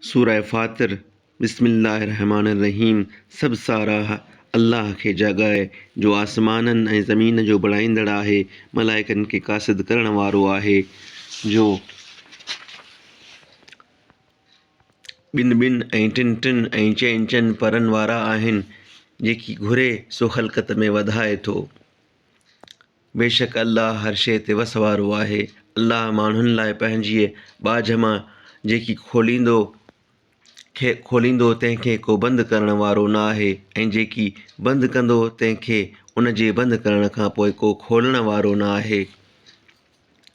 सूरह फातिर बिस्मिल्लाहिर्रहमानिर्रहीम। सब सारा अल्लाह खे जॻह आहे जो आसमाननि ऐं ज़मीन जो बणाईंदड़ आहे, मलाइकनि खे कासिद करण वारो आहे, जो ॿिनि ऐं टिनि ऐं चइनि परनि वारा आहिनि, जेकी घुरे सो ख़ल्क़त में वधाए थो। बेशक अल्लाह हर शइ ते वस वारो आहे। अल्लाह माण्हुनि लाइ पंहिंजी बाझ मां जेकी खोलींदो तंहिंखे को बंदि करण वारो न आहे, ऐं जेकी बंदि कंदो तंहिंखे उन जे बंदि करण खां पोइ को खोलण वारो न आहे,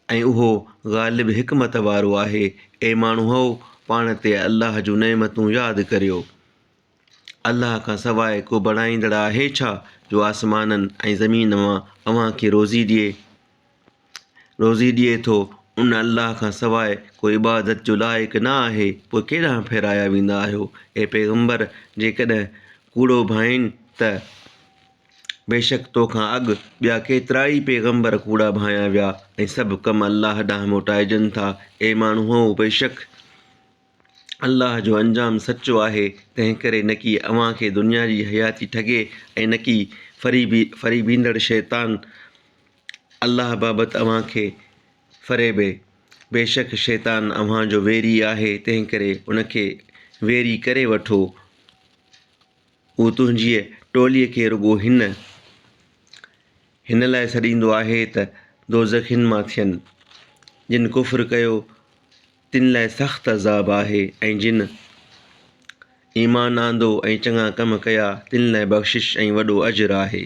ऐं उहो ग़ालिब हिकमत वारो आहे। ए माण्हूओ, पाण ते अल्लाह जूं नेमतूं यादि करियो। अल्लाह खां सवाइ को बणाईंदड़ आहे छा, जो आसमाननि ऐं ज़मीन मां अव्हांखे रोज़ी ॾिए थो? उन अल्लाह खां सवाइ को इबादत जो लाइक़ु न आहे, पोइ केॾांहुं फेराया वेंदा आहियो? ए पैगम्बर, जेकॾहिं कूड़ो भाईनि त बेशक तोखां अॻु ॿिया केतिरा ई पैगम्बर कूड़ा भाया विया, ऐं सभु कम अल्लाह ॾांहुं मोटाइजनि था। ए माण्हूओ, बेशक अल्लाह जो अंजाम सचो आहे, तंहिं करे न की अव्हांखे दुनिया जी हयाती ठॻे, ऐं न की फरीबींदड़ शैतान अल्लाह बाबति अव्हांखे फ़रेबे। बेशक शैतान अव्हांजो वेरी आहे, तंहिं करे उनखे वेरी करे वठो। हू तुंहिंजी टोलीअ खे रुॻो हिन लाइ सॾींदो आहे त दोज़खियुनि मां थियनि। जिन कुफ़्र कयो तिन लाइ सख़्तु अज़ाब आहे, ऐं जिन ईमान आंदो ऐं चङा कम कया तिन लाइ बख़्शिश ऐं वॾो अजरु आहे।